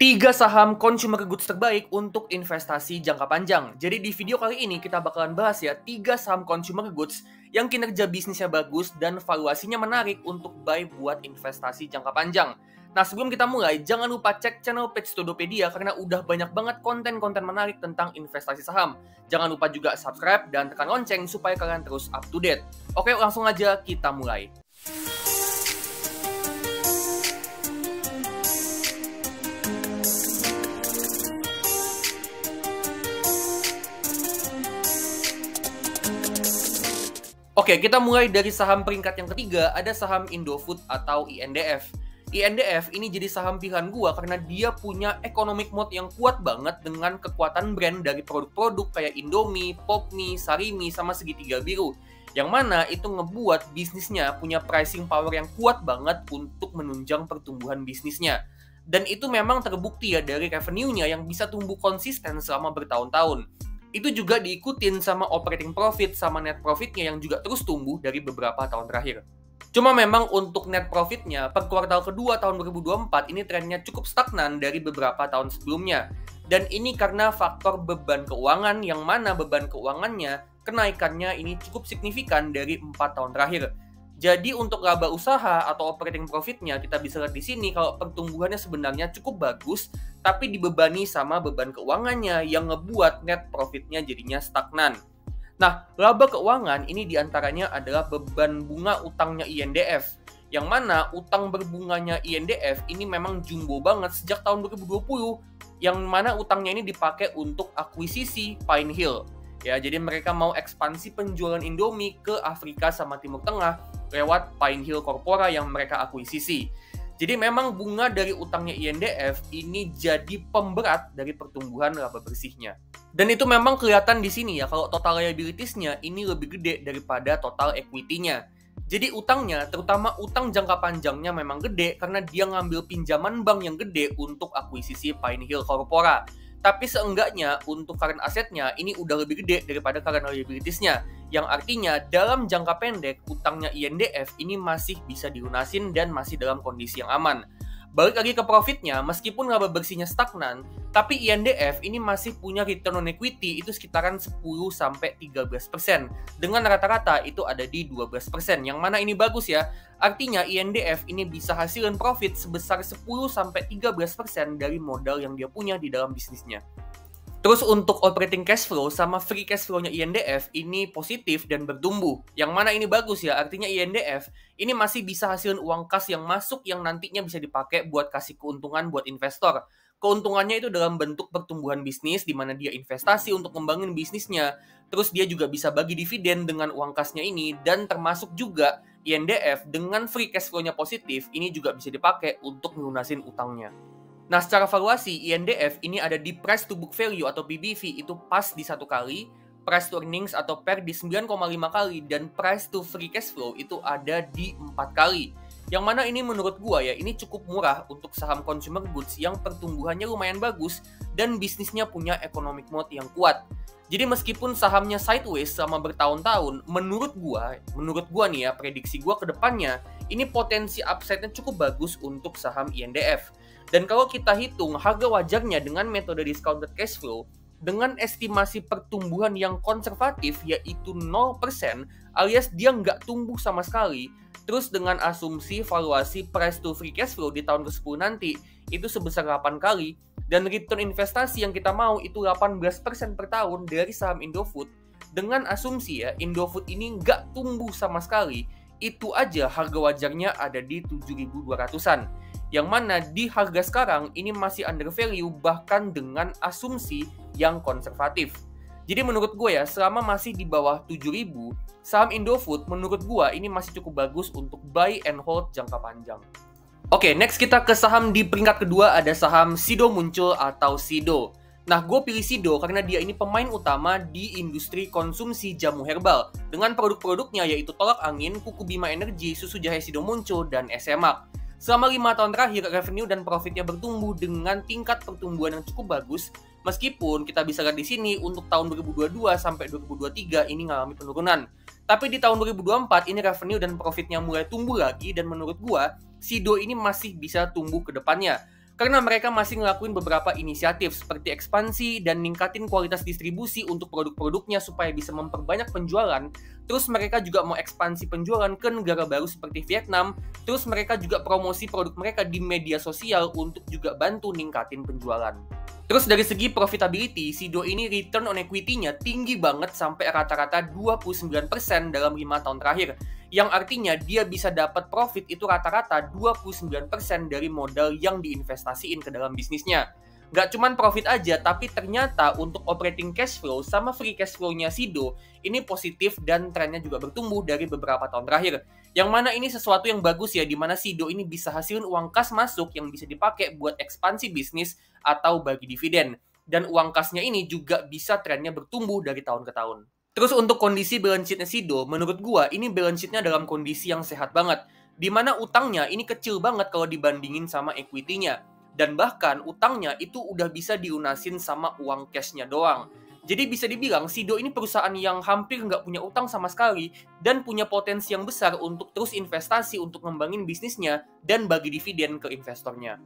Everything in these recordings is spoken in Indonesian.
3 saham consumer goods terbaik untuk investasi jangka panjang. Jadi di video kali ini kita bakalan bahas ya 3 saham consumer goods yang kinerja bisnisnya bagus dan valuasinya menarik untuk buy buat investasi jangka panjang. Nah sebelum kita mulai, jangan lupa cek channel page Todopedia karena udah banyak banget konten-konten menarik tentang investasi saham. Jangan lupa juga subscribe dan tekan lonceng supaya kalian terus up to date. Oke, langsung aja kita mulai. Oke, kita mulai dari saham peringkat yang ketiga, ada saham Indofood atau INDF. INDF ini jadi saham pilihan gua karena dia punya economic mode yang kuat banget dengan kekuatan brand dari produk-produk kayak Indomie, Popmie, Sarimi, sama Segitiga Biru. Yang mana itu ngebuat bisnisnya punya pricing power yang kuat banget untuk menunjang pertumbuhan bisnisnya. Dan itu memang terbukti ya dari revenue-nya yang bisa tumbuh konsisten selama bertahun-tahun. Itu juga diikutin sama operating profit sama net profitnya yang juga terus tumbuh dari beberapa tahun terakhir. Cuma memang untuk net profitnya per kuartal kedua tahun 2024 ini trennya cukup stagnan dari beberapa tahun sebelumnya. Dan ini karena faktor beban keuangan yang mana beban keuangannya kenaikannya ini cukup signifikan dari 4 tahun terakhir. Jadi untuk laba usaha atau operating profitnya kita bisa lihat di sini kalau pertumbuhannya sebenarnya cukup bagus, tapi dibebani sama beban keuangannya yang ngebuat net profitnya jadinya stagnan. Nah, laba keuangan ini diantaranya adalah beban bunga utangnya INDF, yang mana utang berbunganya INDF ini memang jumbo banget sejak tahun 2020, yang mana utangnya ini dipakai untuk akuisisi Pine Hill. Ya, jadi mereka mau ekspansi penjualan Indomie ke Afrika sama Timur Tengah lewat Pine Hill Corpora yang mereka akuisisi. Jadi memang bunga dari utangnya INDF ini jadi pemberat dari pertumbuhan laba bersihnya. Dan itu memang kelihatan di sini ya kalau total liabilities-nya ini lebih gede daripada total equity-nya. Jadi utangnya, terutama utang jangka panjangnya memang gede karena dia ngambil pinjaman bank yang gede untuk akuisisi Pine Hill Corpora. Tapi seenggaknya untuk current asetnya ini udah lebih gede daripada current liabilities-nya. Yang artinya dalam jangka pendek utangnya INDF ini masih bisa dilunasin dan masih dalam kondisi yang aman. Balik lagi ke profitnya, meskipun laba bersihnya stagnan, tapi INDF ini masih punya return on equity itu sekitaran 10-13%. Dengan rata-rata itu ada di 12%, yang mana ini bagus ya. Artinya INDF ini bisa hasilin profit sebesar 10-13% dari modal yang dia punya di dalam bisnisnya. Terus untuk operating cash flow sama free cash flow-nya INDF ini positif dan bertumbuh. Yang mana ini bagus ya, artinya INDF ini masih bisa hasilin uang kas yang masuk yang nantinya bisa dipakai buat kasih keuntungan buat investor. Keuntungannya itu dalam bentuk pertumbuhan bisnis di mana dia investasi untuk ngembangin bisnisnya. Terus dia juga bisa bagi dividen dengan uang kasnya ini dan termasuk juga INDF dengan free cash flow-nya positif ini juga bisa dipakai untuk melunasin utangnya. Nah, secara valuasi, INDF ini ada di price to book value atau PBV itu pas di 1 kali, price to earnings atau PER di 9,5 kali, dan price to free cash flow itu ada di 4 kali. Yang mana ini menurut gua ya, ini cukup murah untuk saham consumer goods yang pertumbuhannya lumayan bagus dan bisnisnya punya economic mode yang kuat. Jadi meskipun sahamnya sideways selama bertahun-tahun, menurut gua nih ya, prediksi gua ke depannya, ini potensi upside-nya cukup bagus untuk saham INDF. Dan kalau kita hitung harga wajarnya dengan metode discounted cash flow, dengan estimasi pertumbuhan yang konservatif yaitu 0% alias dia nggak tumbuh sama sekali, terus dengan asumsi valuasi price to free cash flow di tahun ke-10 nanti itu sebesar 8 kali, dan return investasi yang kita mau itu 18% per tahun dari saham Indofood, dengan asumsi ya Indofood ini nggak tumbuh sama sekali, itu aja harga wajarnya ada di 7.200-an. Yang mana di harga sekarang ini masih under value bahkan dengan asumsi yang konservatif. Jadi menurut gue ya, selama masih di bawah 7.000, saham Indofood menurut gue ini masih cukup bagus untuk buy and hold jangka panjang. Oke, next kita ke saham di peringkat kedua, ada saham Sido Muncul atau Sido. Nah, gue pilih Sido karena dia ini pemain utama di industri konsumsi jamu herbal dengan produk-produknya yaitu tolak angin, kuku Bima Energi, susu jahe Sido Muncul, dan SMAK. Selama 5 tahun terakhir, revenue dan profitnya bertumbuh dengan tingkat pertumbuhan yang cukup bagus, meskipun kita bisa lihat di sini untuk tahun 2022 sampai 2023 ini mengalami penurunan. Tapi di tahun 2024 ini revenue dan profitnya mulai tumbuh lagi dan menurut gua, Sido ini masih bisa tumbuh ke depannya. Karena mereka masih ngelakuin beberapa inisiatif seperti ekspansi dan ningkatin kualitas distribusi untuk produk-produknya supaya bisa memperbanyak penjualan. Terus mereka juga mau ekspansi penjualan ke negara baru seperti Vietnam. Terus mereka juga promosi produk mereka di media sosial untuk juga bantu ningkatin penjualan. Terus dari segi profitability, Sido ini return on equity-nya tinggi banget sampai rata-rata 29% dalam 5 tahun terakhir. Yang artinya dia bisa dapat profit itu rata-rata 29% dari modal yang diinvestasiin ke dalam bisnisnya. Nggak cuman profit aja, tapi ternyata untuk operating cash flow sama free cash flow-nya Sido ini positif dan trennya juga bertumbuh dari beberapa tahun terakhir. Yang mana ini sesuatu yang bagus ya, dimana Sido ini bisa hasilin uang kas masuk yang bisa dipakai buat ekspansi bisnis atau bagi dividen. Dan uang kasnya ini juga bisa trennya bertumbuh dari tahun ke tahun. Terus untuk kondisi balance sheet-nya Sido, menurut gua ini balance sheet-nya dalam kondisi yang sehat banget. Dimana utangnya ini kecil banget kalau dibandingin sama equity-nya. Dan bahkan utangnya itu udah bisa dilunasin sama uang cash-nya doang. Jadi bisa dibilang Sido ini perusahaan yang hampir nggak punya utang sama sekali dan punya potensi yang besar untuk terus investasi untuk ngembangin bisnisnya dan bagi dividen ke investornya.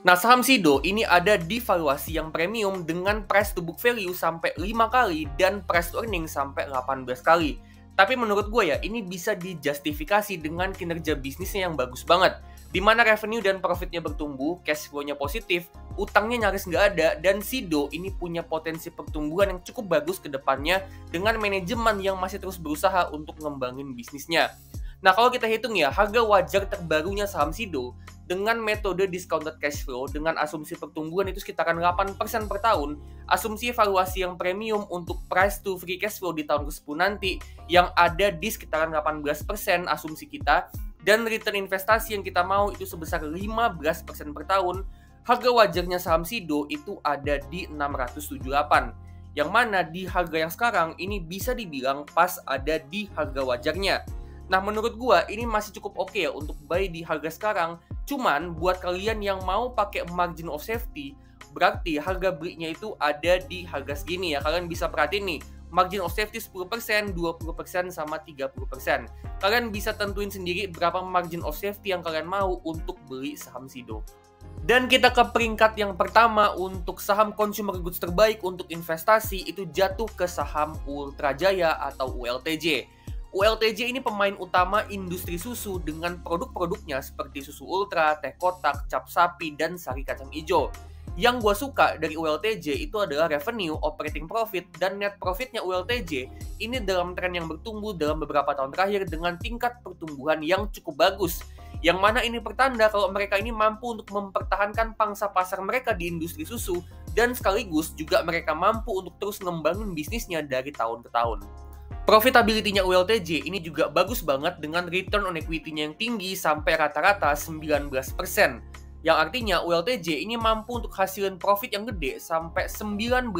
Nah, saham Sido ini ada di valuasi yang premium dengan price to book value sampai 5 kali dan price to earning sampai 18 kali. Tapi menurut gue ya, ini bisa dijustifikasi dengan kinerja bisnisnya yang bagus banget. Dimana revenue dan profitnya bertumbuh, cash flow-nya positif, utangnya nyaris nggak ada, dan Sido ini punya potensi pertumbuhan yang cukup bagus ke depannya dengan manajemen yang masih terus berusaha untuk ngembangin bisnisnya. Nah, kalau kita hitung ya, harga wajar terbarunya saham Sido dengan metode discounted cash flow dengan asumsi pertumbuhan itu sekitaran 8% per tahun, asumsi valuasi yang premium untuk price to free cash flow di tahun ke-10 nanti yang ada di sekitaran 18% asumsi kita, dan return investasi yang kita mau itu sebesar 15% per tahun, harga wajarnya saham Sido itu ada di 678. Yang mana di harga yang sekarang ini bisa dibilang pas ada di harga wajarnya. Nah, menurut gua ini masih cukup oke ya untuk buy di harga sekarang. Cuman buat kalian yang mau pakai margin of safety, berarti harga belinya itu ada di harga segini ya. Kalian bisa perhatiin nih, margin of safety 10%, 20%, sama 30%. Kalian bisa tentuin sendiri berapa margin of safety yang kalian mau untuk beli saham Sido. Dan kita ke peringkat yang pertama untuk saham consumer goods terbaik untuk investasi itu jatuh ke saham Ultra Jaya atau ULTJ. ULTJ ini pemain utama industri susu dengan produk-produknya seperti susu ultra, teh kotak, cap sapi, dan sari kacang hijau. Yang gue suka dari ULTJ itu adalah revenue, operating profit, dan net profitnya ULTJ ini dalam tren yang bertumbuh dalam beberapa tahun terakhir dengan tingkat pertumbuhan yang cukup bagus. Yang mana ini pertanda kalau mereka ini mampu untuk mempertahankan pangsa pasar mereka di industri susu dan sekaligus juga mereka mampu untuk terus ngembangin bisnisnya dari tahun ke tahun. Profitability-nya ULTJ ini juga bagus banget dengan return on equity-nya yang tinggi sampai rata-rata 19%. Yang artinya ULTJ ini mampu untuk hasilin profit yang gede sampai 19%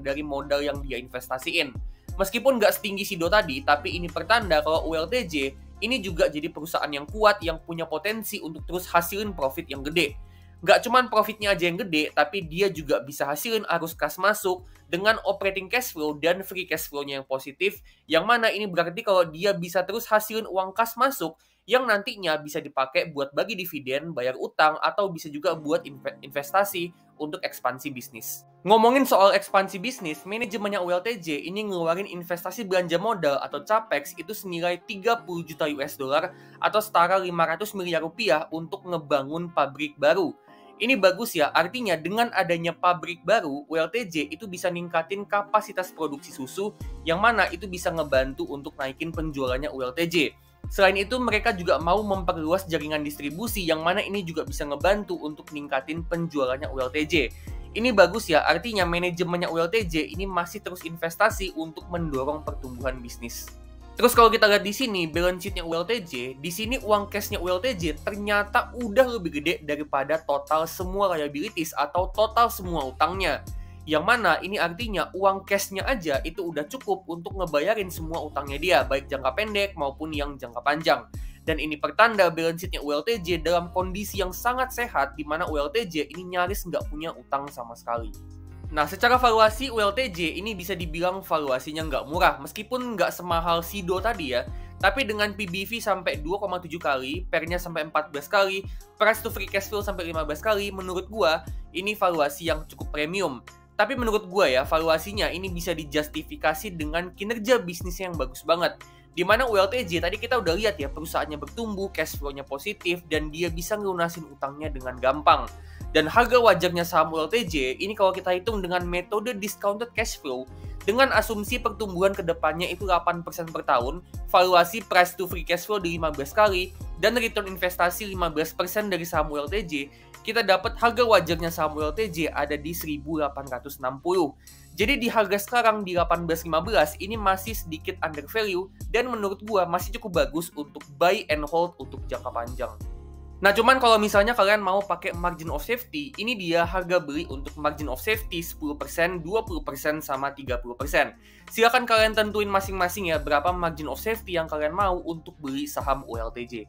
dari modal yang dia investasiin. Meskipun nggak setinggi Sido tadi, tapi ini pertanda kalau ULTJ ini juga jadi perusahaan yang kuat yang punya potensi untuk terus hasilin profit yang gede. Nggak cuman profitnya aja yang gede, tapi dia juga bisa hasilin arus kas masuk dengan operating cash flow dan free cash flow-nya yang positif, yang mana ini berarti kalau dia bisa terus hasilin uang kas masuk yang nantinya bisa dipakai buat bagi dividen, bayar utang, atau bisa juga buat investasi untuk ekspansi bisnis. Ngomongin soal ekspansi bisnis, manajemennya ULTJ ini ngeluarin investasi belanja modal atau CAPEX itu senilai 30 juta US dollar atau setara 500 miliar rupiah untuk ngebangun pabrik baru. Ini bagus ya, artinya dengan adanya pabrik baru, ULTJ itu bisa ningkatin kapasitas produksi susu yang mana itu bisa ngebantu untuk naikin penjualannya ULTJ. Selain itu, mereka juga mau memperluas jaringan distribusi yang mana ini juga bisa ngebantu untuk ningkatin penjualannya ULTJ. Ini bagus ya, artinya manajemennya ULTJ ini masih terus investasi untuk mendorong pertumbuhan bisnis. Terus kalau kita lihat di sini, balance sheet-nya ULTJ, di sini uang cash-nya ULTJ ternyata udah lebih gede daripada total semua liabilities atau total semua utangnya. Yang mana ini artinya uang cash-nya aja itu udah cukup untuk ngebayarin semua utangnya dia, baik jangka pendek maupun yang jangka panjang. Dan ini pertanda balance sheet-nya ULTJ dalam kondisi yang sangat sehat, di mana ULTJ ini nyaris nggak punya utang sama sekali. Nah, secara valuasi ULTJ ini bisa dibilang valuasinya nggak murah, meskipun nggak semahal Sido tadi ya. Tapi dengan PBV sampai 2,7 kali, PER-nya sampai 14 kali, price to free cash flow sampai 15 kali, menurut gua ini valuasi yang cukup premium. Tapi menurut gua ya, valuasinya ini bisa dijustifikasi dengan kinerja bisnisnya yang bagus banget. Dimana ULTJ tadi kita udah lihat ya, perusahaannya bertumbuh, cash flow-nya positif, dan dia bisa ngelunasin utangnya dengan gampang. Dan harga wajarnya saham ULTJ, ini kalau kita hitung dengan metode discounted cash flow, dengan asumsi pertumbuhan kedepannya itu 8% per tahun, valuasi price to free cash flow di 15 kali, dan return investasi 15% dari saham ULTJ, kita dapat harga wajarnya saham ULTJ ada di 1.860. Jadi di harga sekarang di 18.15 ini masih sedikit under value dan menurut gua masih cukup bagus untuk buy and hold untuk jangka panjang. Nah, cuman kalau misalnya kalian mau pakai margin of safety, ini dia harga beli untuk margin of safety 10%, 20%, sama 30%. Silakan kalian tentuin masing-masing ya berapa margin of safety yang kalian mau untuk beli saham ULTJ.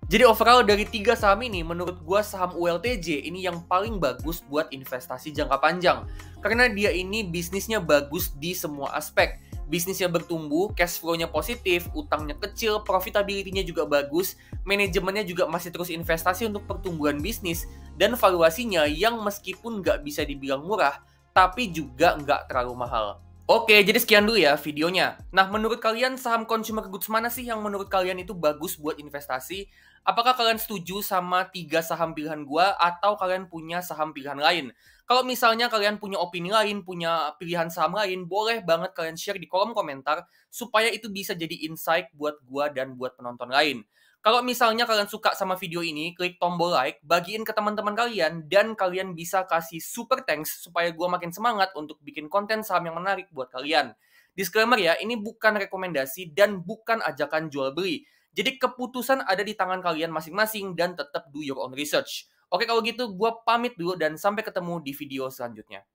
Jadi overall dari 3 saham ini, menurut gua saham ULTJ ini yang paling bagus buat investasi jangka panjang. Karena dia ini bisnisnya bagus di semua aspek. Bisnisnya bertumbuh, cash flow-nya positif, utangnya kecil, profitability-nya juga bagus, manajemennya juga masih terus investasi untuk pertumbuhan bisnis, dan valuasinya yang meskipun nggak bisa dibilang murah, tapi juga nggak terlalu mahal. Oke, jadi sekian dulu ya videonya. Nah, menurut kalian saham consumer goods mana sih yang menurut kalian itu bagus buat investasi? Apakah kalian setuju sama 3 saham pilihan gua atau kalian punya saham pilihan lain? Kalau misalnya kalian punya opini lain, punya pilihan saham lain, boleh banget kalian share di kolom komentar supaya itu bisa jadi insight buat gua dan buat penonton lain. Kalau misalnya kalian suka sama video ini, klik tombol like, bagiin ke teman-teman kalian, dan kalian bisa kasih super thanks supaya gue makin semangat untuk bikin konten saham yang menarik buat kalian. Disclaimer ya, ini bukan rekomendasi dan bukan ajakan jual beli. Jadi keputusan ada di tangan kalian masing-masing dan tetap do your own research. Oke, kalau gitu gue pamit dulu dan sampai ketemu di video selanjutnya.